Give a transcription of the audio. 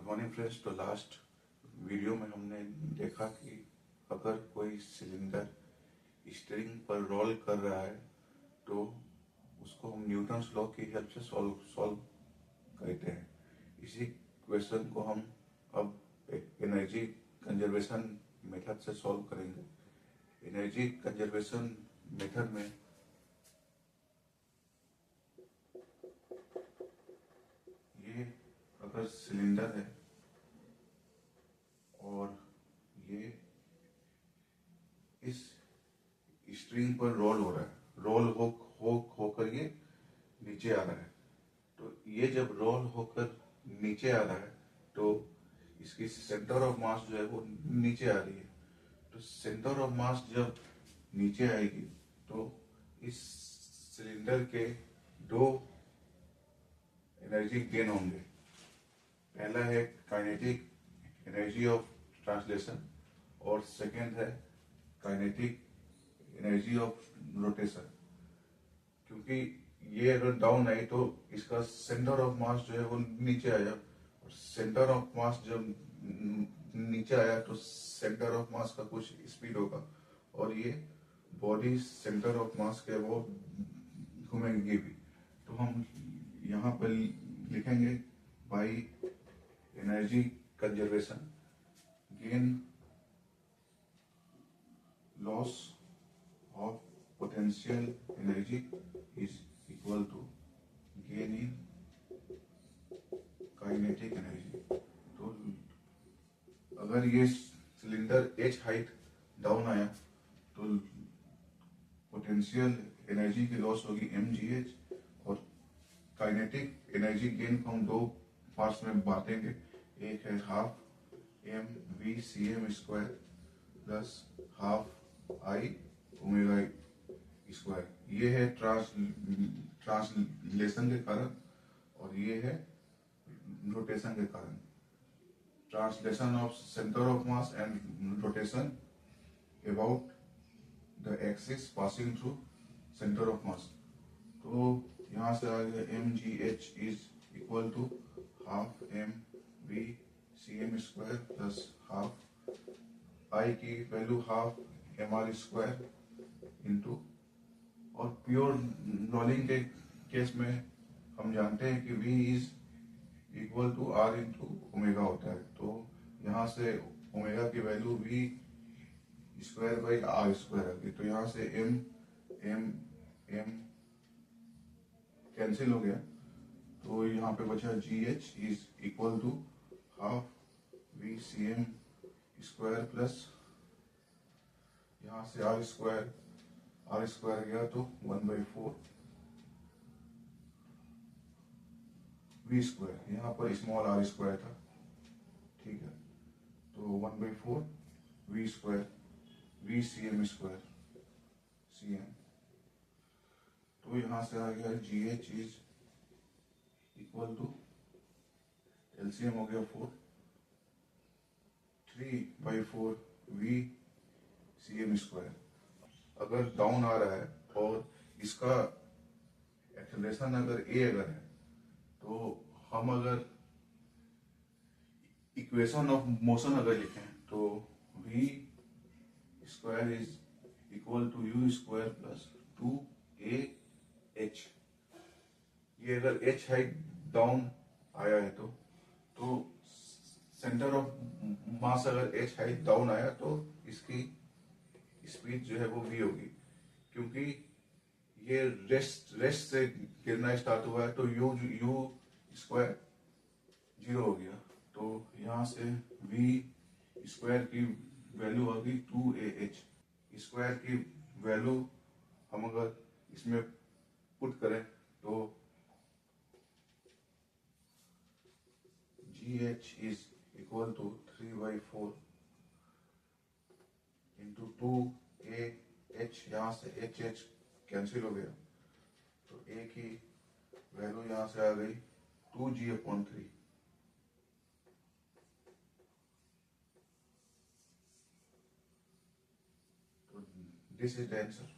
Morning friends. तो last video में हमने देखा कि अगर कोई सिलेंडर स्टीयरिंग पर रोल कर रहा है तो उसको हम न्यूटन्स लॉ की हेल्प से सॉल्व करते हैं। इसी क्वेश्चन को हम अब एक एनर्जी कंजर्वेशन मेथड से सॉल्व करेंगे। एनर्जी कंजर्वेशन मेथड में ये अगर सिलेंडर है और ये इस स्ट्रिंग पर रोल हो रहा है, रोल होकर ये नीचे आ रहा है। तो ये जब रोल होकर नीचे आ रहा है तो इसकी सेंटर ऑफ मास जो है वो नीचे आ रही है। तो सेंटर ऑफ मास जब नीचे आएगी तो इस सिलेंडर के दो एनर्जी गेन होंगे। पहला है काइनेटिक एनर्जी ऑफ ट्रांसलेशन और सेकेंड है काइनेटिक एनर्जी ऑफ रोटेशन। क्योंकि ये अगर डाउन आई तो इसका सेंटर ऑफ मास जो है वो नीचे आया, और सेंटर ऑफ मास जब नीचे आया तो सेंटर ऑफ मास का कुछ स्पीड होगा और ये बॉडी सेंटर ऑफ मास के वो घूमेंगी भी। तो हम यहाँ पर लिखेंगे by energy conservation gain loss of potential energy is equal to gain in kinetic energy। तो अगर ये सिलेंडर h हाइट डाउन आया तो पोटेंशियल एनर्जी की लॉस होगी mgh, और काइनेटिक एनर्जी गेन को हम दो पार्ट्स में बांटेंगे। एक है half mvcm square plus half आई ओमेगा स्क्वायर। ये है ट्रांसलेशन के कारण और ये है रोटेशन के कारण। Translation of centre of mass and rotation about the axis passing through centre of mass. तो यहाँ से आ गया mgh is equal to half mvcm square plus half I की value half mr square into, और pure rolling के case में हम जानते हैं कि v is equal to r into omega होता है। तो यहाँ से ओमेगा की value v square by r square आ गई। तो यहाँ से m कैंसिल हो गया, तो यहाँ पे बचा gh is equal to half vcm square plus यहाँ से r स्क्वायर गया तो 1/4 v स्क्वायर। यहाँ पर स्मॉल r स्क्वायर था, ठीक है। तो 1/4 v square vcm square cm। तो यहाँ से आ गया gh is equal to LCM हो गया 4, 3/4 v cm स्क्वायर। अगर डाउन आ रहा है और इसका एक्सेलरेशन अगर a अगर है तो हम अगर इक्वेशन ऑफ मोशन अगर लिखें तो v square is equal to u square plus 2ah। ये अगर h हाइट डाउन आया है तो सेंटर ऑफ मास अगर h हाइट डाउन आया तो इसकी स्पीड जो है वो v होगी। क्योंकि ये रेस्ट से गिरना स्टार्ट हुआ है तो u स्क्वायर 0 हो गया। तो यहाँ से v स्क्वायर की वैल्यू आ गई 2ah। स्क्वायर की वैल्यू हम अगर इसमें पुट करें तो gh is equal to 3/4 into 2ah। यहाँ से h कैंसिल हो गया तो a की वैल्यू यहाँ से आ गई 2g/3। तो दिस इज द आंसर।